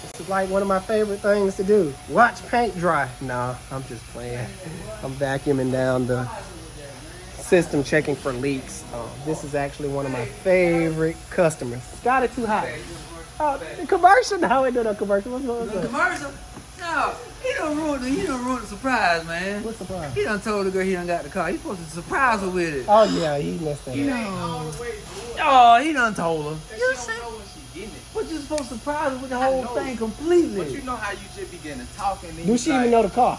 It's like one of my favorite things to do. Watch paint dry. Nah, I'm just playing. I'm vacuuming down the system, checking for leaks. This is actually one of my favorite customers. Got it too hot. Oh, the commercial? No, we do no commercial. What's The up? commercial? No, he done ruined the surprise, man. What's the problem? He done told the girl he done got the car. He supposed to surprise her with it. Oh yeah, he messed that You up. know. Oh, he done told her. You see? But you supposed to surprise her with the whole thing completely. But you know how you just begin to talk and then Do you she like, even know the car?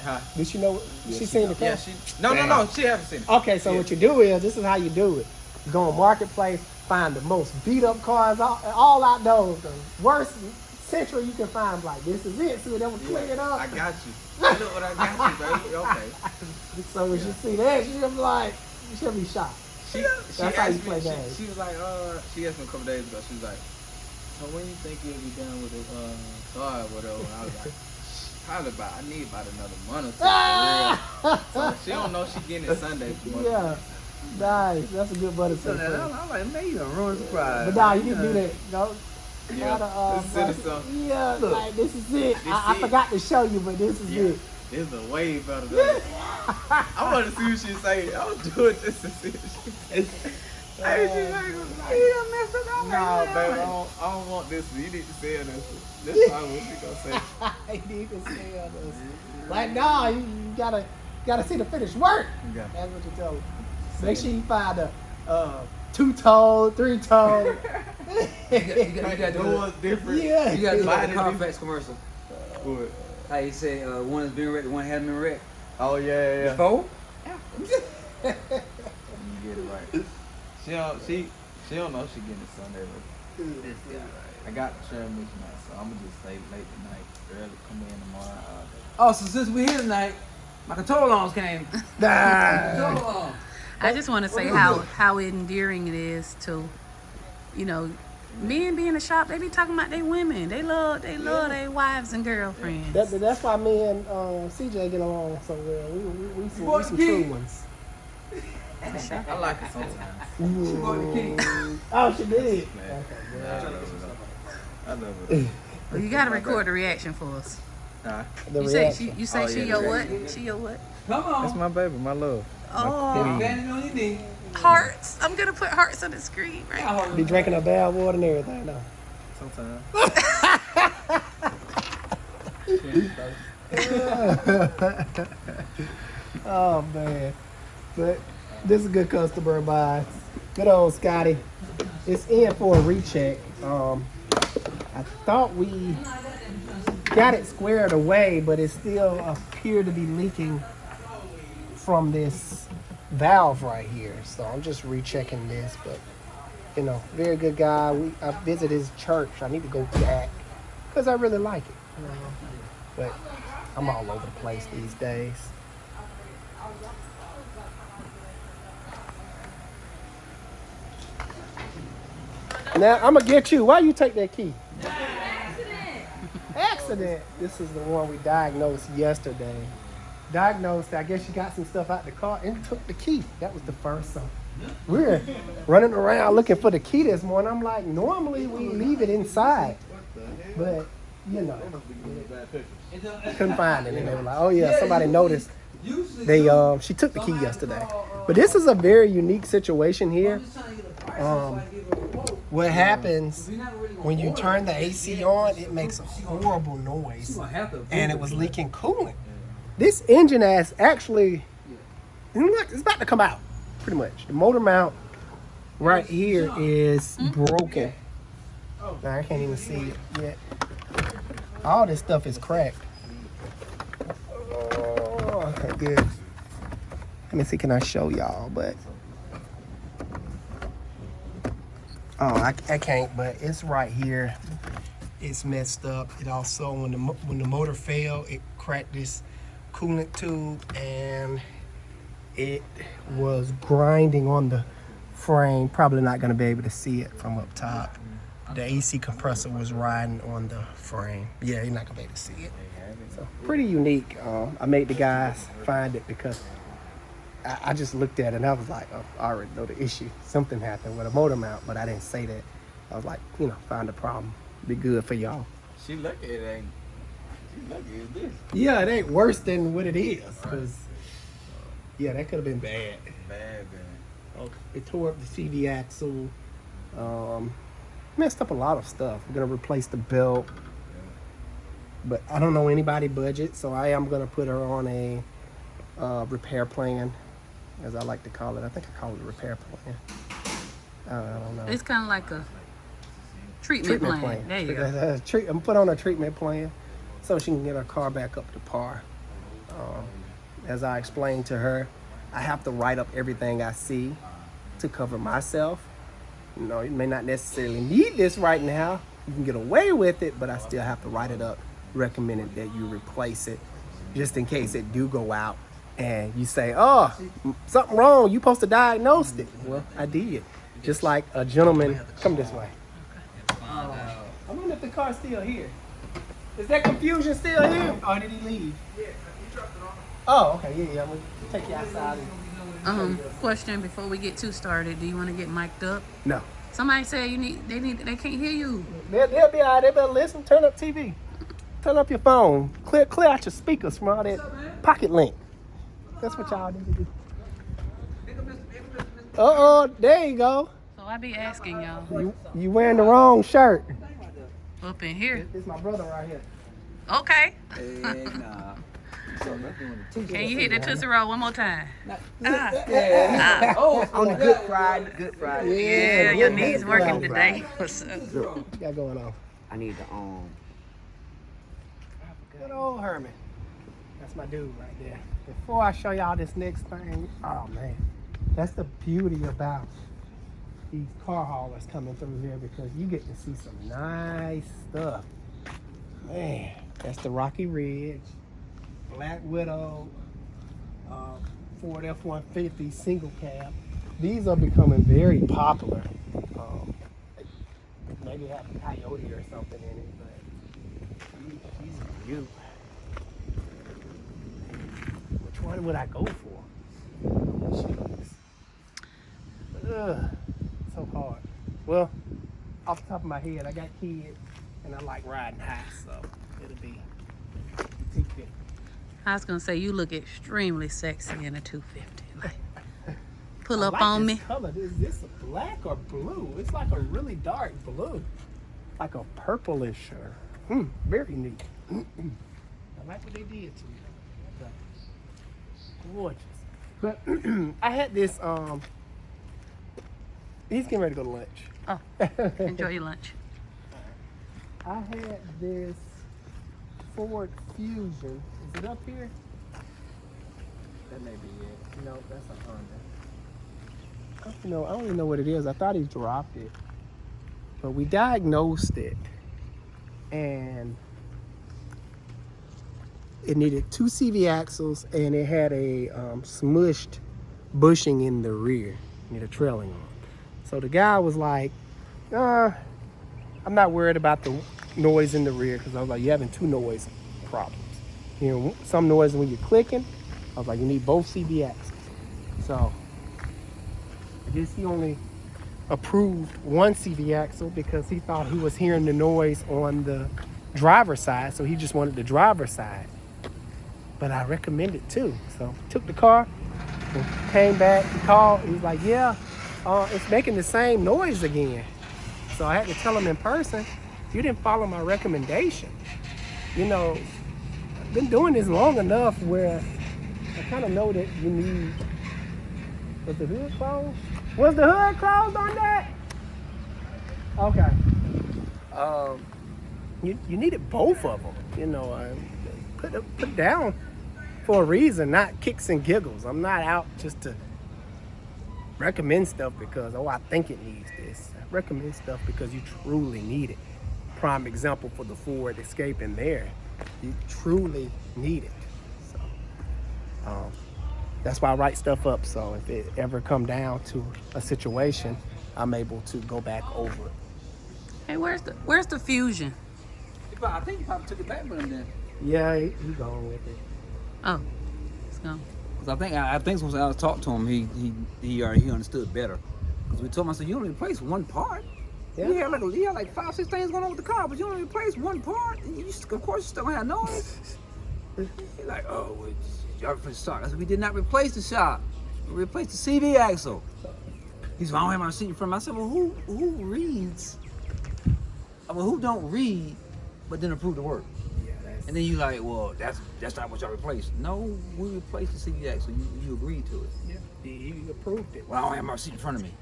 Huh? Did she know? She seen the car? Yeah, no, she haven't seen it. Okay, so what you do is, this is how you do it. You go on Marketplace, find the most beat up cars, all outdoors, the worst Central you can find. Like, this is it. See, that was cleared up. I got you. I know what I got you, baby. Okay. So when she see that, she'll be like, she'll be shocked. She That's how you asked play me, games. she was like, she asked me a couple days ago, she was like, so when you think you'll be done with the car or whatever? And I was like, probably I need about another month or two for real. So she don't know she getting it Sunday. Yeah, nice. That's a good butter So cake. now, I'm like, man, you done ruined the surprise. But nah, you didn't do that. No. Yeah, Gotta, this is something. yeah, Look. like, this is it. I it. forgot to show you, but this is Yeah. it. This is way better than I want to see what she say. I was doing this to see what she say. Hey, she like, He done messed up. I'm nah, like, baby, I don't want this one. You need to say this. This is what she gonna say. I need to stay on this. Like, nah, you gotta see the finished work. Yeah. That's what you tell me. Make sure you find a 2-tone, 3-tone. You got to do Doors different. Yeah. You got to do like the Body Carfax commercial. What? How you say one has been wrecked, one hasn't been wrecked. Oh yeah. Before? You get it right. She don't know she getting it Sunday. But I got the transmission out, so I'm gonna just stay late tonight. Early come in tomorrow. Oh, so since we're here tonight, my control arms came. Nah. Control arms. I just want to say how endearing it is to, you know, men be in the shop. They be talking about they women. They love their wives and girlfriends. That's why me and CJ get along so well. We some true ones. I like it sometimes. She bought the key. Oh, she did. I love it. Well, you gotta record the reaction for us. Nah, The You say reaction. she your what? She your what? Come on. that's my baby, my love. Oh, Standing on your knee. hearts. I'm gonna put hearts on the screen right now. Be drinking her bad water and everything though. Sometimes. Oh man. But this is a good customer of mine. Good old Scotty. It's in for a recheck. I thought we got it squared away, but it still appeared to be leaking from this valve right here. So I'm just rechecking this, but you know, very good guy. I visit his church. I need to go back because I really like it. You know? But I'm all over the place these days. Now I'm gonna get you. Why you take that key? Accident. This is the one we diagnosed yesterday. Diagnosed. I guess she got some stuff out the car and took the key. That was the first. So we're running around looking for the key this morning. I'm like, normally we leave it inside, but you know, couldn't find it. And they were like, oh yeah, somebody noticed. They she took the key yesterday. But this is a very unique situation here. What happens when you turn the AC on, it makes a horrible noise, and it was leaking coolant. This engine ass actually, it's about to come out, pretty much. The motor mount right here is broken. Now, I can't even see it yet. All this stuff is cracked. Oh, okay, good. Let me see, can I show y'all, but oh, I can't, but it's right here. It's messed up. It also, when the motor failed, it cracked this coolant tube, and it was grinding on the frame. Probably not gonna be able to see it from up top. The AC compressor was riding on the frame. Yeah, you're not gonna be able to see it. So pretty unique. I made the guys find it because I just looked at it and I was like, oh, I already know the issue. Something happened with a motor mount, but I didn't say that. I was like, you know, find the problem. Be good for y'all. She lucky it ain't. She lucky it's this. Yeah, it ain't worse than what it is. Cause yeah, that could have been bad. Bad. Oh, it tore up the CV axle. Messed up a lot of stuff. We're gonna replace the belt. But I don't know anybody budget, so I am gonna put her on a repair plan, as I like to call it. I think I call it a repair plan. I don't know. It's kind of like a treatment plan. There you go. I'm put on a treatment plan so she can get her car back up to par. As I explained to her, I have to write up everything I see to cover myself. You know, you may not necessarily need this right now. You can get away with it, but I still have to write it up, recommended that you replace it just in case it do go out and you say, oh, something wrong, you supposed to diagnose it. Well, I did. Just like a gentleman, come this way. I wonder if the car's still here. Is that confusion still here? Or did he leave? Yeah, he dropped it off. Oh, okay, yeah, I'm gonna take you outside. Question before we get too started. Do you want to get mic'd up? No. Somebody said they can't hear you. They'll be all right. They better listen. Turn up TV. Turn up your phone. Clear out your speakers from all that pocket link. That's what y'all need to do. There you go. So I be asking y'all You wearing the wrong shirt. up in here. This is my brother right here. Okay. Hey, nah. So nothing Can you hit the Tootsie Roll one more time? on the Good Friday. Good Friday. Yeah, your knees working today. What's up? What you got going on? I need the Good old Herman. That's my dude right there. Before I show y'all this next thing, oh man, that's the beauty about these car haulers coming through here, because you get to see some nice stuff. Man, that's the Rocky Ridge, Black Widow, Ford F-150 single cab. These are becoming very popular. Maybe have a Coyote or something in it, but these are cute. Which one would I go for? Jeez. Ugh, so hard. Well, off the top of my head, I got kids and I like riding high, so it'll be T50. I was gonna say you look extremely sexy in a 250. Like, pull I up like on this me. color. Is this a black or blue? It's like a really dark blue, like a purplish. Very neat. I like what they did to me. Gorgeous. But I had this. He's getting ready to go to lunch. Oh, enjoy your lunch. I had this Ford Fusion. Is it up here? That may be it. No, that's a Honda. I don't even know what it is. I thought he dropped it. But we diagnosed it. And it needed 2 CV axles, and it had a smushed bushing in the rear. Needed trailing on. So the guy was like, I'm not worried about the noise in the rear, because I was like, you're having 2 noise problems. You know, some noise when you're clicking. I was like, you need both CV axles. So I guess he only approved 1 CV axle because he thought he was hearing the noise on the driver's side, so he just wanted the driver's side. But I recommended 2. So took the car, and came back, he called, he was like, yeah, it's making the same noise again. So I had to tell him in person, you didn't follow my recommendation. You know, I've been doing this long enough where I kind of know that you need. Was the hood closed? Was the hood closed on that? Okay. You needed both of them. You know, put down for a reason, not kicks and giggles. I'm not out just to recommend stuff because, I think it needs this. I recommend stuff because you truly need it. Prime example for the Ford Escape in there. You truly need it. So that's why I write stuff up. So if it ever come down to a situation, I'm able to go back over it. Hey, where's the Fusion? I think he probably took it back with him then. Yeah, he going with it. Oh, it's gone. Cause I think once I was talking to him, he understood better. Cause we told him, I said, you only replace 1 part. Yeah. You had like 5, 6 things going on with the car, but you only replaced one part. And of course, you still gonna have noise. You're like, oh, y'all replaced the shock. I said, we did not replace the shock. We replaced the CV axle. He's like, I don't have my seat in front of me. I said, well, who reads? Well, who don't read, but then approve the work? Yeah, that's, And then you like, well, that's not what y'all replaced. No, we replaced the CV axle. You agreed to it. yeah, he approved it. Well, I don't have my seat in front of me.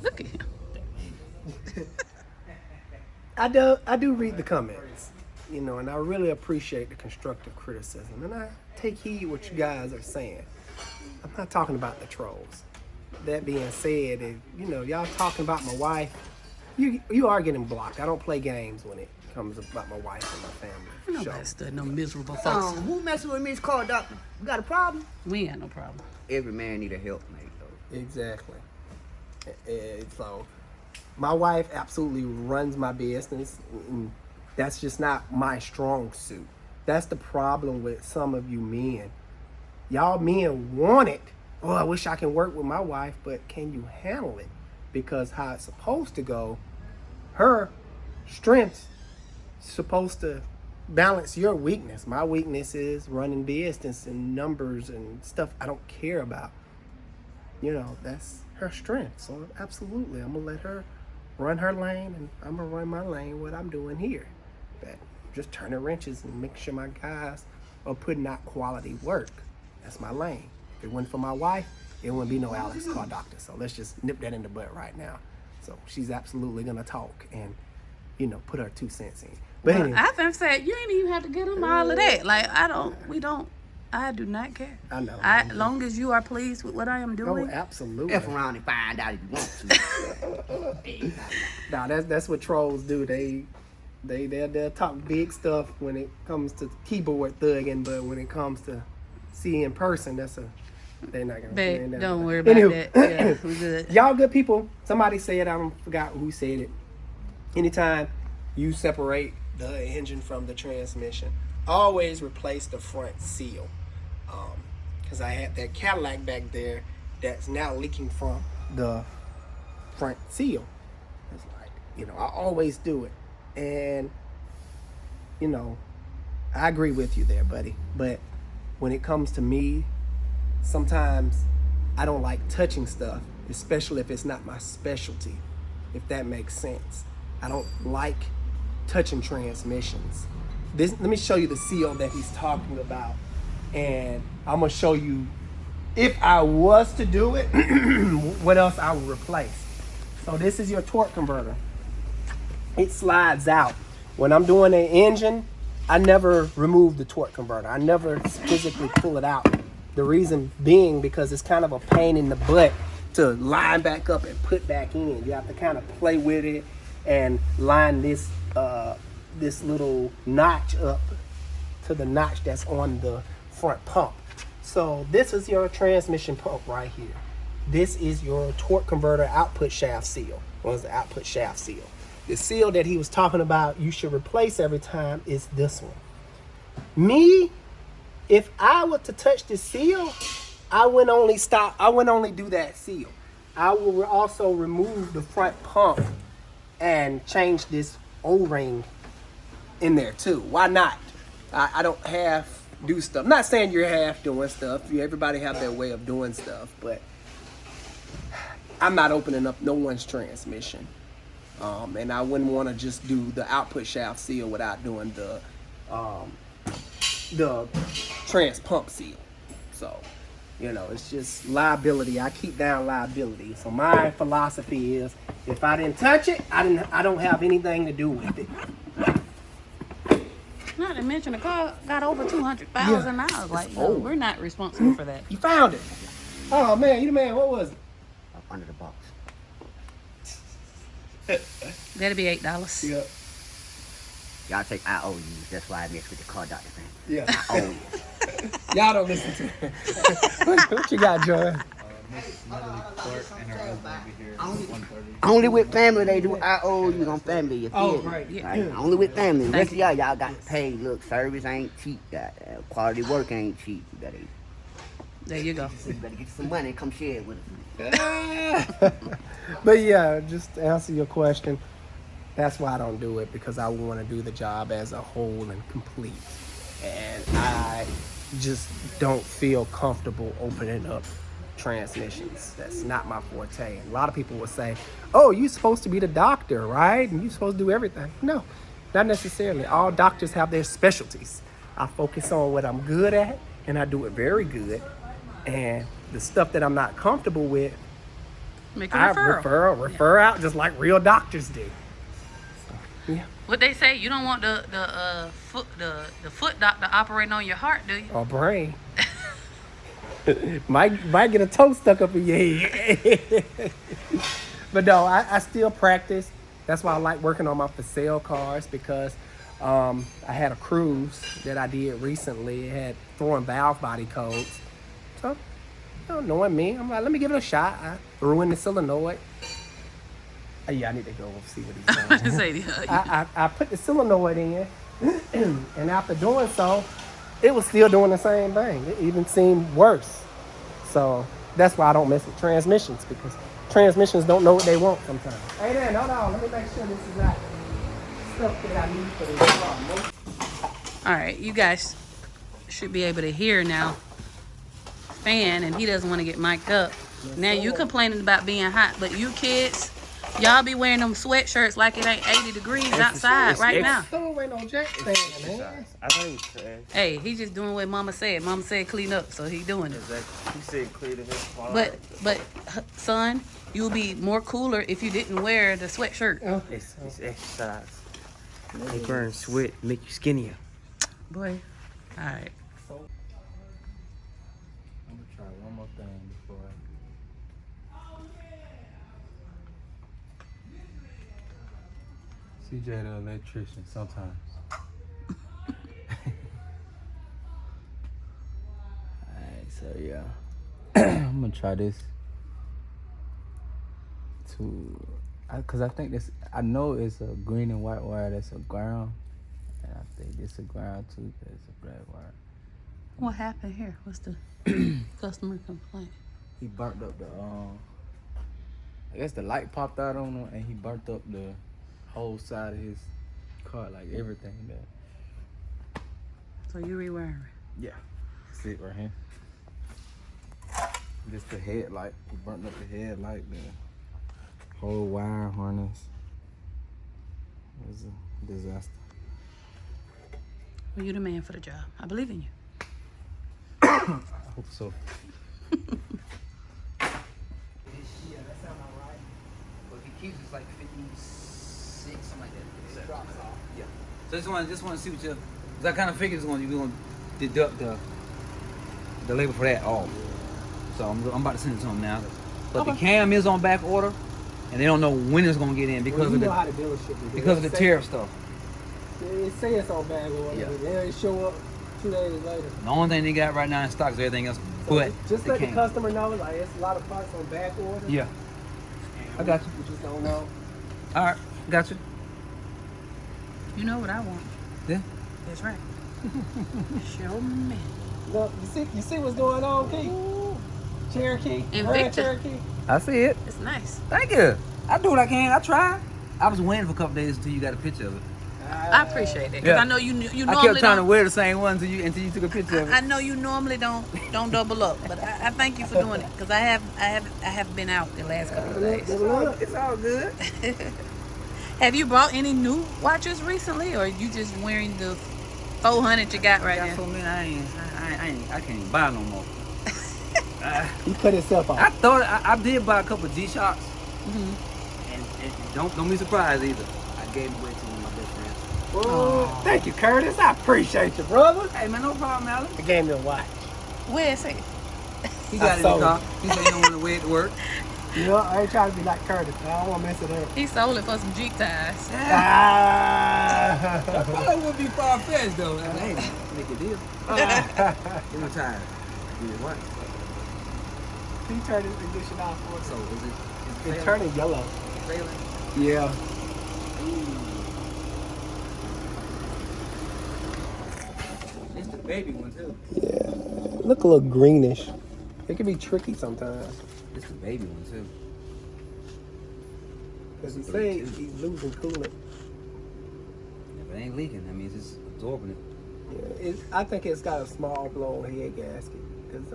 Look at him. I do read the comments, you know, and I really appreciate the constructive criticism, and I take heed what you guys are saying. I'm not talking about the trolls. That being said, if, you know, y'all talking about my wife, you are getting blocked. I don't play games when it comes about my wife and my family. For Nobody sure. stood no miserable folks. Who messing with me is called doctor. You got a problem? We ain't got no problem. Every man need a helpmate though. Exactly. So, my wife absolutely runs my business. And that's just not my strong suit. That's the problem with some of you men. Y'all men want it. Oh, I wish I can work with my wife, but can you handle it? Because how it's supposed to go, her strength supposed to balance your weakness. My weakness is running business and numbers and stuff I don't care about. You know, that's her strength. So absolutely, I'm gonna let her run her lane, and I'm gonna run my lane. What I'm doing here, but just turning wrenches and make sure my guys are putting out quality work. That's my lane. If it wasn't for my wife, it wouldn't be no Alex Car Doctor. So let's just nip that in the butt right now. So she's absolutely gonna talk and, you know, put her 2 cents in. But Well, anyway, I think said you ain't even have to get them all of that. Like I do not care. I know. As long as you are pleased with what I am oh, doing. absolutely. F around and find out if you want to. Nah, that's what trolls do. They'll talk big stuff when it comes to keyboard thugging, but when it comes to see in person, they're not gonna. they're Babe, not don't gonna- worry about Anywho, that. Yeah, we good. Y'all good people. Somebody said, I don't forgot who said it. Anytime you separate the engine from the transmission, always replace the front seal. Because I had that Cadillac back there that's now leaking from the front seal. It's like, you know, I always do it. And, you know, I agree with you there, buddy. But when it comes to me, sometimes I don't like touching stuff, especially if it's not my specialty, if that makes sense. I don't like touching transmissions. Let me show you the seal that he's talking about, and I'm gonna show you if I was to do it, what else I would replace. So this is your torque converter. It slides out. When I'm doing an engine, I never remove the torque converter. I never physically pull it out. The reason being because it's kind of a pain in the butt to line back up and put back in. You have to kind of play with it and line this little notch up to the notch that's on the front pump. So this is your transmission pump right here. This is your torque converter output shaft seal. What is the output shaft seal? The seal that he was talking about you should replace every time is this one. Me, if I were to touch the seal, I wouldn't only do that seal. I will also remove the front pump and change this O-ring in there too. Why not? I don't half do stuff. I'm not saying you're half doing stuff. Everybody have their way of doing stuff, but I'm not opening up no one's transmission. And I wouldn't want to just do the output shaft seal without doing the trans pump seal. So, you know, it's just liability. I keep down liability. So my philosophy is, if I didn't touch it, I don't have anything to do with it. Not to mention the car got over 200,000 miles. Like, no, we're not responsible for that. You found it. Oh man, you the man. What was it? Up under the box. That'll be $8. Yeah. Y'all take IOUs. That's why I mess with the car doctor family. Yeah. IOUs. Y'all don't listen to it. What you got, Joy? Miss Natalie Clark and her husband will be here at 1:30. Only with family they do IOUs on family. You feel Oh, me? right. Yeah. Right? Only with family. The rest of y'all got to pay. Look, service ain't cheap. Quality work ain't cheap. There you go. You better get you some money and come share it with us. But yeah, just to answer your question, that's why I don't do it, because I want to do the job as a whole and complete. And I just don't feel comfortable opening up transmissions. That's not my forte. And a lot of people will say, oh, you're supposed to be the doctor, right? And you're supposed to do everything. No, not necessarily. All doctors have their specialties. I focus on what I'm good at, and I do it very good. And the stuff that I'm not comfortable with, Make a I referral. refer out just like real doctors do. So, yeah. What they say, you don't want the foot doctor operating on your heart, do you? Or brain. might get a toe stuck up in your head. But no, I still practice. That's why I like working on my for sale cars, because I had a cruise that I did recently. It had throwing valve body codes. So, knowing me, I'm like, let me give it a shot. I threw in the solenoid. Yeah, I need to go see what he's doing. Say the- I put the solenoid in, and after doing so, it was still doing the same thing. It even seemed worse. So that's why I don't mess with transmissions, because transmissions don't know what they want sometimes. Hey man, hold on. Let me make sure this is not stuff that I need for this car. All right, you guys should be able to hear now. Fan, and he doesn't want to get mic'd up. Now you complaining about being hot, but you kids, y'all be wearing them sweatshirts like it ain't 80 degrees outside right now. Still ain't no jack thing, man. I thought he was trash. Hey, he just doing what Mama said. Mama said clean up, so he doing it. Exactly. He said clear the his car. But son, you'll be more cooler if you didn't wear the sweatshirt. Oh, It's exercise. They burn sweat, make you skinnier. Boy, all right. I'm gonna try one more thing before CJ the electrician sometimes. Alright, so yeah. I'm gonna try this cause I think this, I know it's a green and white wire that's a ground, and I think this a ground too, cause it's a black wire. What happened here? What's the customer complaint? He burnt up the I guess the light popped out on him, and he burnt up the whole side of his car, like everything there. So you rewiring. Yeah, that's it right here. Just the headlight. He burnt up the headlight, the whole wire harness. It was a disaster. Well, you're the man for the job. I believe in you. I hope so. Yeah, that sounds all right. But if he keeps it's like 56, something like that. It drops off. Yeah. So just want to see what you, because I kind of figured we're going to deduct the labor for that off. So I'm about to send it to him now. But the cam is on back order, and they don't know when it's going to get in because you of know how the the dealership do. because of the tariff stuff. It say it's on bag order, Yeah. but then it show up 2 days later. The only thing they got right now in stock is everything else but Just the let the cam. customer know, like, it's a lot of parts on back order. Yeah. I got you. We just don't know. All right. Got you. You know what I want. Yeah. That's right. Show me. Look, you see what's going on, Key? Cherokee, Grand Invicta. Cherokee. I see it. It's nice. Thank you. I do what I can. I try. I was waiting for a couple days until you got a picture of it. I appreciate that because Yeah. I know you I normally kept trying to don't. wear the same one until you took a picture of it. I know you normally don't double up, but I thank you for doing it because I have been out the last couple of days. It's all good. Have you bought any new watches recently, or you just wearing the 400 you got right Got so now? many, I can't even buy no more. He cut himself I off. thought I did buy a couple of G-Shocks, Mm-hmm. and don't be surprised either. I gave them away to one of my best friends. Oh, thank you, Curtis. I appreciate you, brother. Hey man, no problem, Alan. I gave me a watch. Where is it? He got it in the sold car. He said he don't want to wear it to work. You know, I ain't trying to be like Curtis. I don't want to mess it up. He sold it for some Jeep ties. Ah. That would be far-fetched though. Hey, make a deal. Give me time. Give it what? He turned his ignition off for us. So is it? It's turning yellow. Failing? Yeah. It's the baby one too. Yeah. Look a little greenish. It can be tricky sometimes. It's the baby one too. Because he say he's losing coolant. If it ain't leaking, that means it's absorbing it. Yeah, I think it's got a small blown head gasket. Because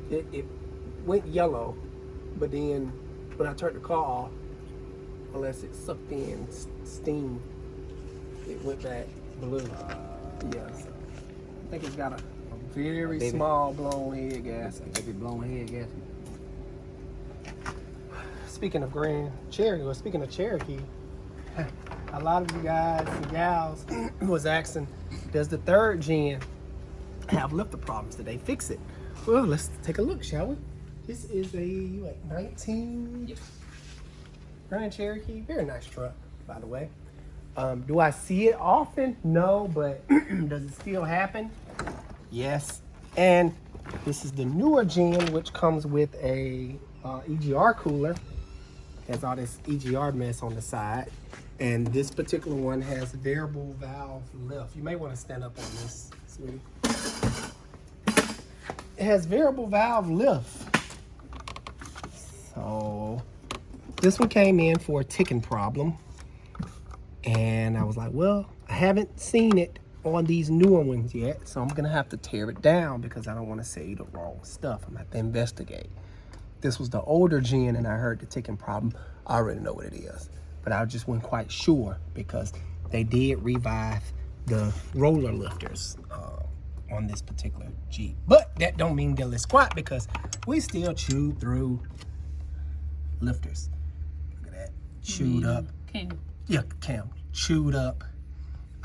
it went yellow, but then when I turned the car off, unless it sucked in steam, it went back blue. Yeah, so I think it's got a very Baby. small blown head gasket. Maybe blown head gasket. Speaking of Grand Cherokee, or speaking of Cherokee, a lot of you guys and gals was asking, does the third gen have lifter problems? Did they fix it? Well, let's take a look, shall we? This is a 19 Grand Cherokee. Very nice truck, by the way. Do I see it often? No, but does it still happen? Yes. And this is the newer gen, which comes with a EGR cooler. Has all this EGR mess on the side. And this particular one has variable valve lift. You may want to stand up on this, sweetie. It has variable valve lift. So this one came in for a ticking problem. And I was like, well, I haven't seen it on these newer ones yet, so I'm gonna have to tear it down because I don't want to say the wrong stuff. I'm gonna have to investigate. This was the older gen and I heard the ticking problem. I already know what it is, but I just wasn't quite sure because they did revive the roller lifters on this particular Jeep. But that don't mean diddly squat because we still chew through lifters. Look at that, chewed up. Yeah, Cam, chewed up.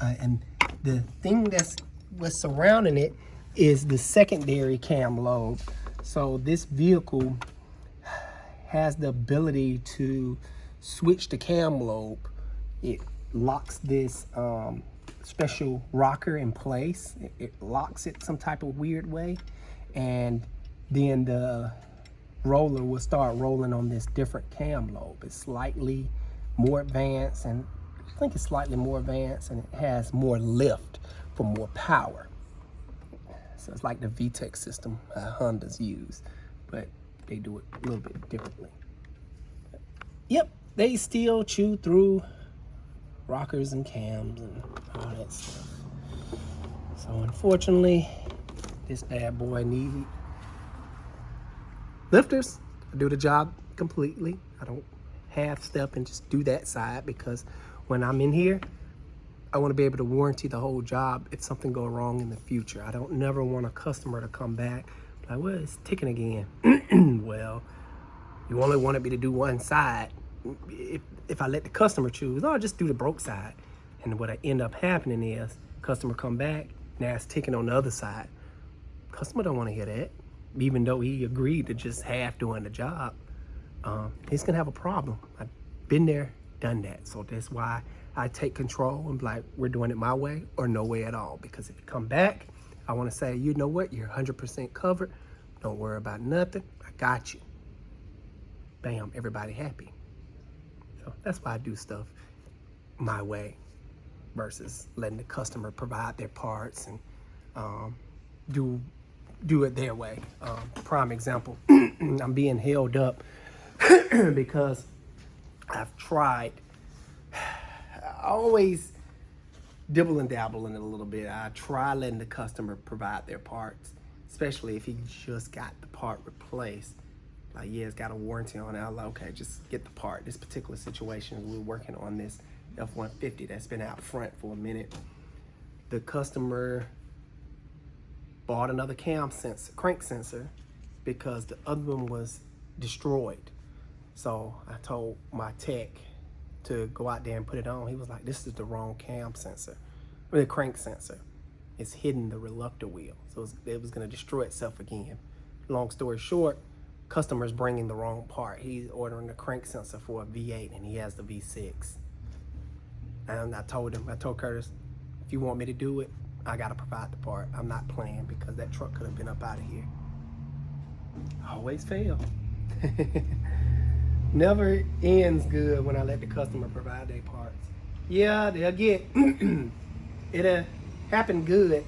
And the thing what's surrounding it is the secondary cam lobe. So this vehicle has the ability to switch the cam lobe. It locks this special rocker in place. It locks it some type of weird way. And then the roller will start rolling on this different cam lobe. It's slightly more advanced, and I think it's slightly more advanced, and it has more lift for more power. So it's like the VTEC system Hondas use, but they do it a little bit differently. Yep, they still chew through rockers and cams and all that stuff. So unfortunately, this bad boy needs lifters. I do the job completely. I don't half step and just do that side because when I'm in here, I want to be able to warranty the whole job if something go wrong in the future. I don't never want a customer to come back like, well, it's ticking again. Well, you only wanted me to do one side. If I let the customer choose, I'll just do the broke side. And what I end up happening is customer come back, now it's ticking on the other side. Customer don't want to hear that, even though he agreed to just half doing the job. He's gonna have a problem. I've been there, done that. So that's why I take control and be like, we're doing it my way or no way at all. Because if you come back, I wanna say, you know what, you're 100% covered. Don't worry about nothing, I got you. Bam, everybody happy. So that's why I do stuff my way versus letting the customer provide their parts and do it their way. Prime example, I'm being held up because I've tried. I always dibble and dabble in it a little bit. I try letting the customer provide their parts, especially if he just got the part replaced. Like, yeah, it's got a warranty on it. I'm like, okay, just get the part. This particular situation, we're working on this F-150 that's been out front for a minute. The customer bought another cam sensor, crank sensor, because the other one was destroyed. So I told my tech to go out there and put it on. He was like, this is the wrong cam sensor, or the crank sensor. It's hidden the reluctor wheel. So it was gonna destroy itself again. Long story short, customer's bringing the wrong part. He's ordering the crank sensor for a V8 and he has the V6. And I told Curtis, if you want me to do it, I gotta provide the part. I'm not playing because that truck could have been up out of here. Always fail. Never ends good when I let the customer provide their parts. Yeah, they'll get, it'll happen good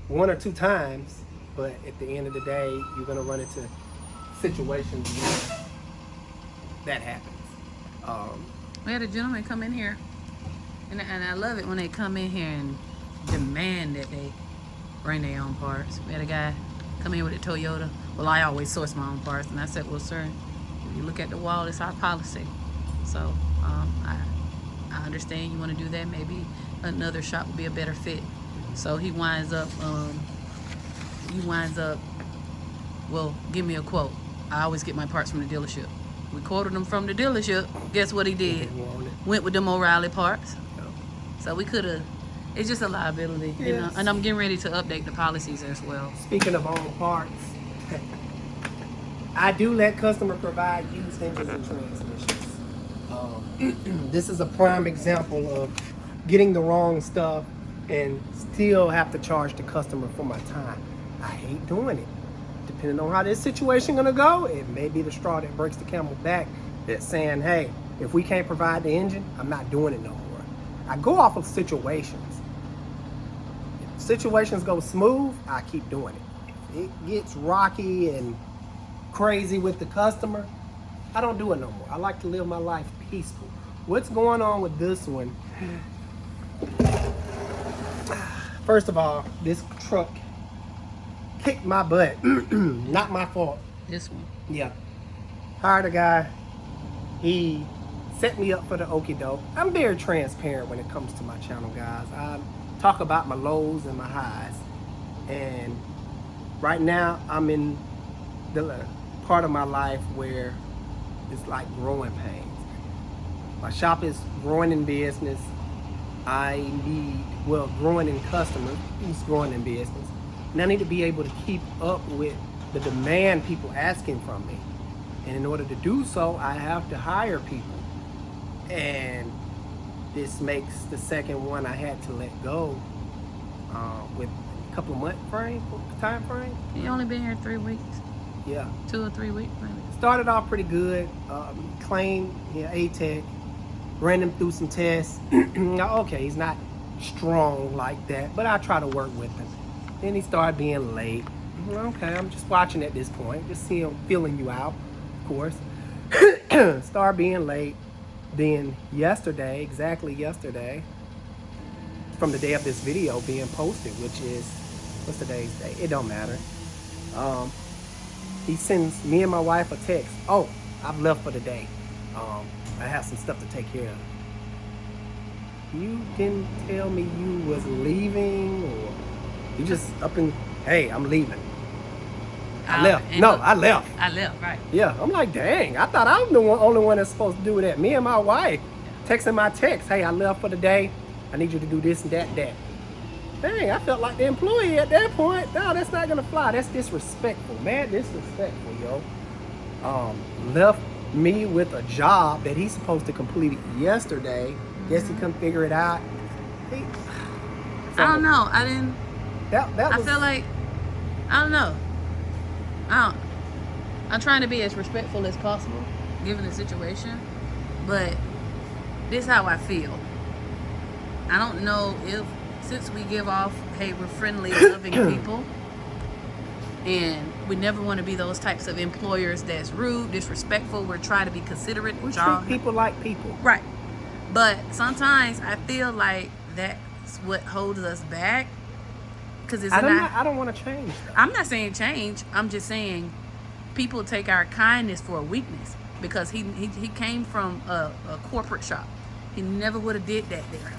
1 or 2 times, but at the end of the day, you're gonna run into situations where that happens. We had a gentleman come in here, and I love it when they come in here and demand that they bring their own parts. We had a guy come in with a Toyota. Well, I always source my own parts, and I said, well, sir, if you look at the wall, it's our policy. So I understand you want to do that. Maybe another shop would be a better fit. So he winds up, well, give me a quote. I always get my parts from the dealership. We quoted them from the dealership. Guess what he did? Went with them O'Reilly parts. So we could have, it's just a liability, you know. And I'm getting ready to update the policies as well. Speaking of own parts, I do let customer provide used engines and transmissions. This is a prime example of getting the wrong stuff and still have to charge the customer for my time. I hate doing it. Depending on how this situation gonna go, it may be the straw that breaks the camel back that's saying, hey, if we can't provide the engine, I'm not doing it no more. I go off of situations. If situations go smooth, I keep doing it. If it gets rocky and crazy with the customer, I don't do it no more. I like to live my life peaceful. What's going on with this one? First of all, this truck kicked my butt. Not my fault. This one. Yeah. Hired a guy. He set me up for the okie doke. I'm very transparent when it comes to my channel, guys. I talk about my lows and my highs. And right now, I'm in the part of my life where it's like growing pains. My shop is growing in business. I need, well, growing in customers. It's growing in business. And I need to be able to keep up with the demand people asking from me. And in order to do so, I have to hire people. And this makes the second one I had to let go with a couple of month time frame. You only been here 3 weeks, Yeah. 2 or 3 weeks, maybe. Started off pretty good. Claimed A-Tech. Ran him through some tests. Now, okay, he's not strong like that, but I try to work with him. Then he started being late. Okay, I'm just watching at this point, just feeling you out, of course. Started being late. Then yesterday, exactly yesterday, from the day of this video being posted, which is, what's today's date? It don't matter. He sends me and my wife a text. Oh, I've left for the day. I have some stuff to take care of. You didn't tell me you was leaving, or you just up and, hey, I'm leaving. I left. No, I left. I left, right. Yeah, I'm like, dang, I thought I was the only one that's supposed to do that. Me and my wife texting my text, hey, I left for the day. I need you to do this and that. Dang, I felt like the employee at that point. No, that's not gonna fly. That's disrespectful, man. Disrespectful, yo. Left me with a job that he's supposed to complete yesterday. Guess he couldn't figure it out. I don't know. I didn't. I feel like, I don't know. I'm trying to be as respectful as possible, given the situation, but this is how I feel. I don't know if, since we give off, hey, we're friendly, loving people, and we never want to be those types of employers that's rude, disrespectful. We're trying to be considerate. We treat people like people. Right. But sometimes I feel like that's what holds us back. Because it's I don't want to change that. I'm not saying change. I'm just saying people take our kindness for a weakness. Because he came from a corporate shop. He never would have did that there.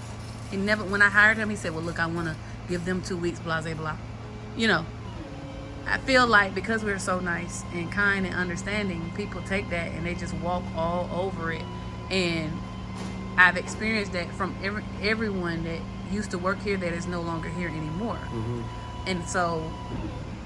He never, when I hired him, he said, well, look, I want to give them 2 weeks, blah, blah, blah. You know, I feel like because we're so nice and kind and understanding, people take that and they just walk all over it. And I've experienced that from everyone that used to work here that is no longer here anymore. Mm-hmm. And so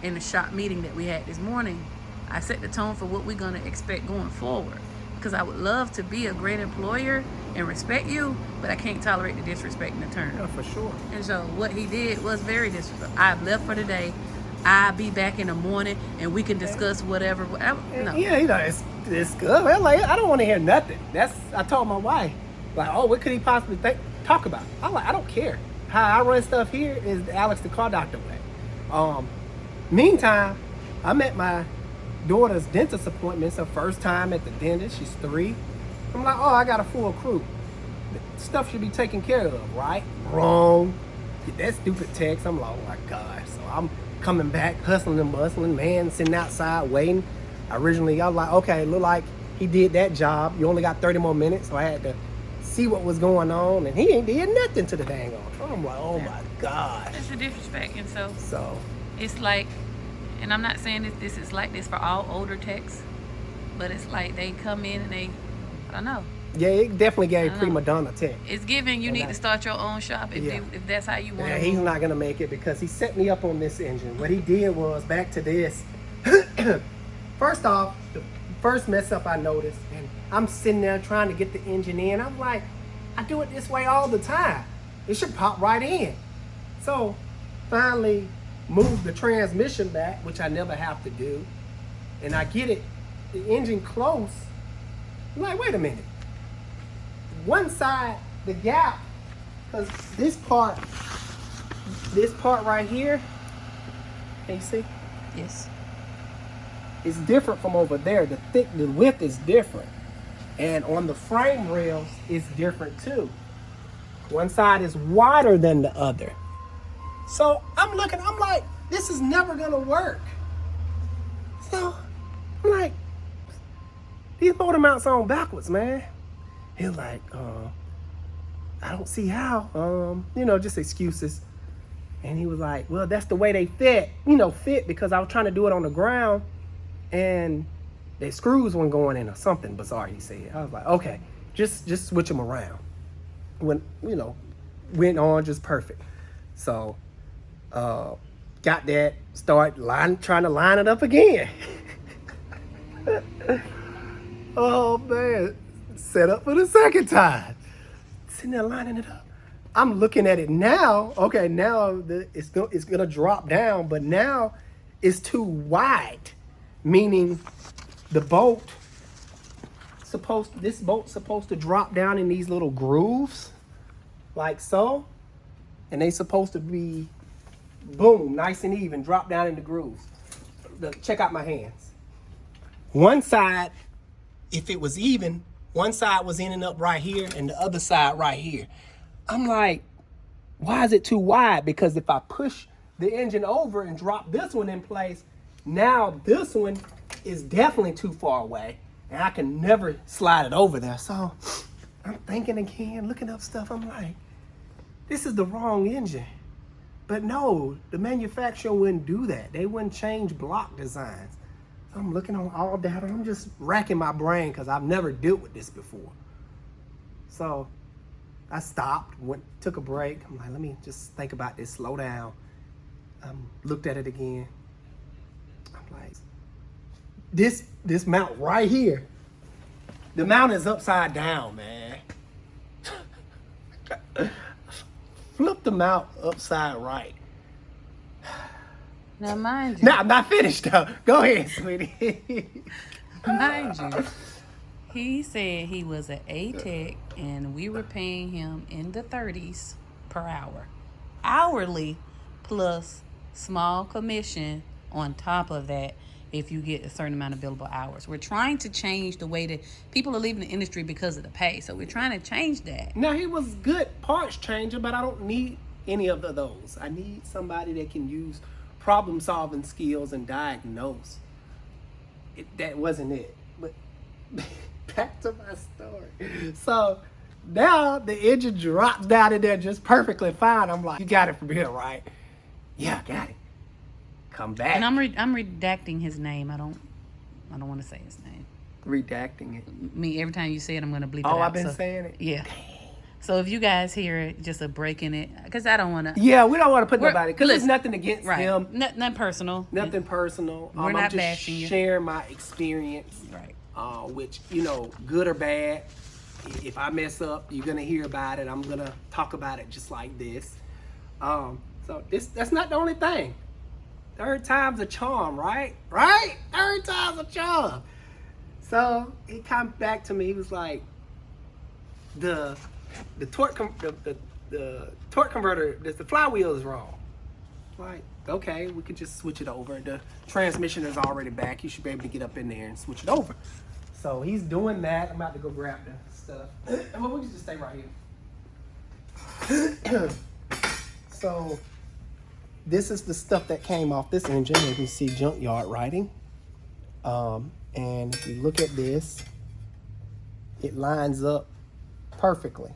in the shop meeting that we had this morning, I set the tone for what we're going to expect going forward. Because I would love to be a great employer and respect you, but I can't tolerate the disrespect and the turn. Yeah, for sure. And so what he did was very disrespectful. I've left for the day. I'll be back in the morning and we can discuss whatever. No. Yeah, you know, it's good. Well, like, I don't want to hear nothing. I told my wife, like, oh, what could he possibly talk about? I'm like, I don't care. How I run stuff here is Alex the car doctor way. Meantime, I'm at my daughter's dentist appointment. It's her first time at the dentist. She's 3. I'm like, oh, I got a full crew. Stuff should be taken care of, right? Wrong. Get that stupid text. I'm like, oh my gosh. So I'm coming back, hustling and bustling, man, sitting outside waiting. Originally, I was like, okay, look like he did that job. You only got 30 more minutes, so I had to see what was going on, and he ain't did nothing to the dang on. I'm like, oh my gosh. It's a disrespect, and So it's like, and I'm not saying that this is like this for all older techs, but it's like they come in and they, I don't know. yeah, it definitely gave I know. prima donna tech. It's giving you need to start your own shop if, Yeah. if that's how you want Yeah, to he's move. not gonna make it because he set me up on this engine. What he did was, back to this. First off, the first mess up I noticed, and I'm sitting there trying to get the engine in. I'm like, I do it this way all the time. It should pop right in. So finally moved the transmission back, which I never have to do. And I get it, the engine close. I'm like, wait a minute. One side, the gap, because this part right here, can you see? Yes. It's different from over there. The width is different. And on the frame rails, it's different too. One side is wider than the other. So I'm looking, I'm like, this is never gonna work. So I'm like, these motor mounts on backwards, man. He's like, I don't see how, just excuses. And he was like, well, that's the way they fit because I was trying to do it on the ground and the screws weren't going in or something bizarre, he said. I was like, okay, just switch them around. Went on just perfect. So, got that, trying to line it up again. Oh man, set up for the second time. Sitting there lining it up. I'm looking at it now. Okay, now it's gonna drop down, but now it's too wide, meaning the bolt this bolt's supposed to drop down in these little grooves, like so, and they supposed to be, boom, nice and even, drop down in the grooves. Check out my hands. One side, if it was even, one side was in and up right here, and the other side right here. I'm like, why is it too wide? Because if I push the engine over and drop this one in place, now this one is definitely too far away, and I can never slide it over there. So I'm thinking again, looking up stuff. I'm like, this is the wrong engine. But no, the manufacturer wouldn't do that. They wouldn't change block designs. So I'm looking on all data. I'm just racking my brain because I've never dealt with this before. So I stopped, took a break. I'm like, let me just think about this, slow down. Looked at it again. I'm like, this mount right here, the mount is upside down, man. Flip the mount upside right. Now, mind you, Now, I'm not finished though. Go ahead, sweetie. mind you, he said he was an A-Tech and we were paying him in the 30s per hour. Hourly plus small commission on top of that if you get a certain amount of billable hours. We're trying to change the way that people are leaving the industry because of the pay. So we're trying to change that. Now, he was good parts changer, but I don't need any of those. I need somebody that can use problem solving skills and diagnose. That wasn't it. But back to my story. So now the engine drops down in there just perfectly fine. I'm like, you got it from here, right? Yeah, I got it. Come back. And I'm redacting his name. I don't want to say his name. Redacting it. Me, every time you say it, I'm going to bleep it Oh, out. I've been So, saying it? Yeah. So if you guys hear it, just a break in it, because I don't want to. Yeah, we don't want to put We're- nobody, because there's listen, nothing against Right. them. Nothing personal. Nothing personal. We're I'm not just bashing you. sharing my experience. Right. Which, good or bad. If I mess up, you're gonna hear about it. I'm gonna talk about it just like this. So that's not the only thing. Third time's a charm, right? Right? Third time's a charm. So he comes back to me. He was like, the torque converter, the flywheel is wrong. like, okay, we could just switch it over. The transmission is already back. You should be able to get up in there and switch it over. So he's doing that. I'm about to go grab the stuff. Well, we can just stay right here. So this is the stuff that came off this engine. You can see junkyard writing. And if you look at this, it lines up perfectly.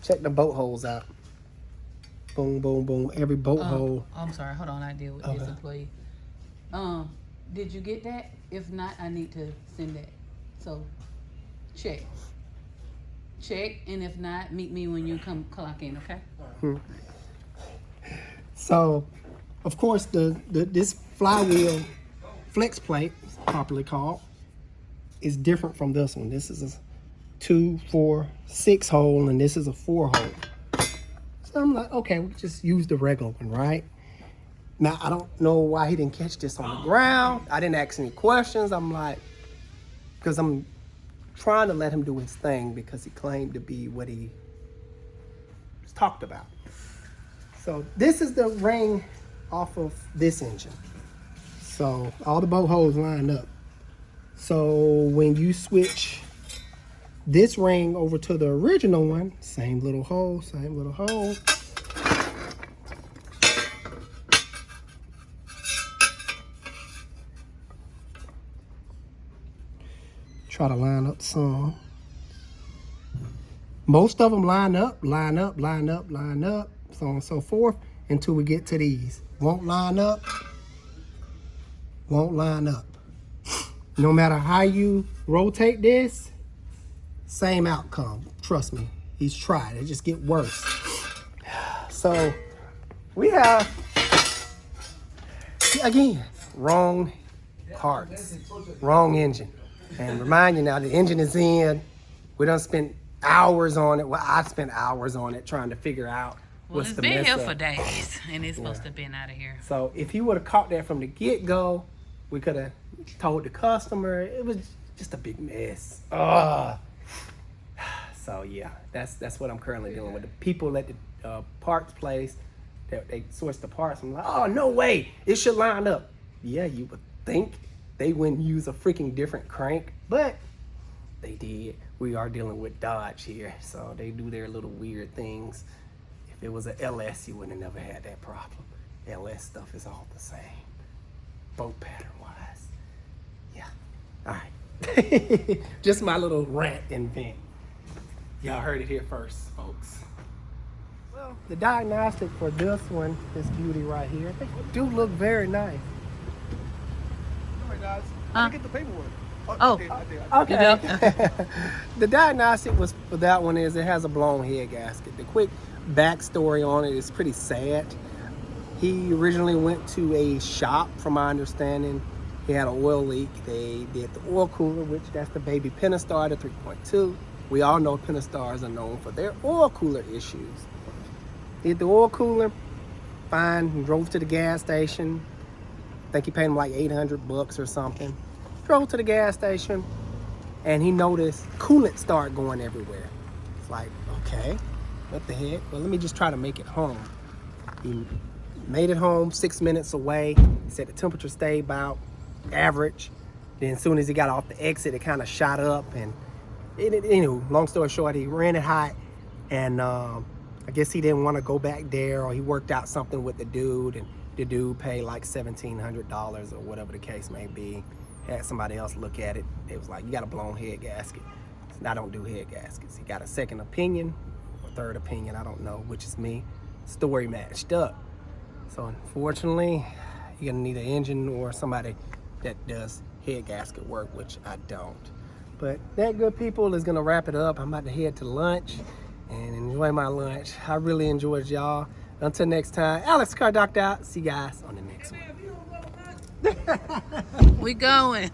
Check the bolt holes out. Boom, boom, boom. Every bolt hole. I'm sorry. Hold on. I deal with this employee. Did you get that? If not, I need to send that. So, check. Check, and if not, meet me when you come clock in, okay? So, of course, this flywheel flex plate, properly called, is different from this one. This is a 2, 4, 6 hole, and this is a 4 hole. So I'm like, okay, we can just use the regular one, right? Now, I don't know why he didn't catch this on the ground. I didn't ask any questions. I'm like, because I'm trying to let him do his thing because he claimed to be what he talked about. So this is the ring off of this engine. So all the bolt holes line up. So when you switch this ring over to the original one, same little hole, same little hole. Try to line up some. Most of them line up, line up, line up, line up, so on and so forth, until we get to these. Won't line up, won't line up. No matter how you rotate this, same outcome. Trust me, he's tried. It just get worse. So we have, again, wrong parts, wrong engine. And remind you now, the engine is in. We done spent hours on it. Well, I've spent hours on it trying to figure out what's It's the been mess here up. for days, and it's supposed to have been out of here. So if he would have caught that from the get-go, we could have told the customer. It was just a big mess. So yeah, that's what I'm currently dealing with. The people at the parts place, they source the parts. I'm like, oh, no way, it should line up. Yeah, you would think they wouldn't use a freaking different crank, but they did. We are dealing with Dodge here, so they do their little weird things. If it was an LS, you wouldn't have never had that problem. LS stuff is all the same, bolt pattern wise. Yeah, all right. Just my little rant and vent. Y'all heard it here first, folks. Well, the diagnostic for this one, this beauty right here, they do look very nice. All right, guys. Huh? I didn't get the paperwork. Oh. I did. Okay. The diagnostic was for that one is it has a blown head gasket. The quick backstory on it is pretty sad. He originally went to a shop, from my understanding. He had an oil leak. They did the oil cooler, which that's the baby Pentastar, the 3.2. We all know Pentastars are known for their oil cooler issues. Did the oil cooler, fine, drove to the gas station. I think he paid him like $800 or something. Drove to the gas station and he noticed coolant start going everywhere. It's like, okay, what the heck? Well, let me just try to make it home. He made it home 6 minutes away. He said the temperature stayed about average. Then as soon as he got off the exit, it kind of shot up. And long story short, he ran it hot. And I guess he didn't want to go back there, or he worked out something with the dude. And the dude paid like $1,700 or whatever the case may be. Had somebody else look at it. It was like, you got a blown head gasket. I don't do head gaskets. He got a second opinion or third opinion, I don't know, which is me. Story matched up. So unfortunately, you're gonna need an engine or somebody that does head gasket work, which I don't. But that, good people, is gonna wrap it up. I'm about to head to lunch and enjoy my lunch. I really enjoyed y'all. Until next time, Alex Car Doctor out. See you guys on the next one. We going.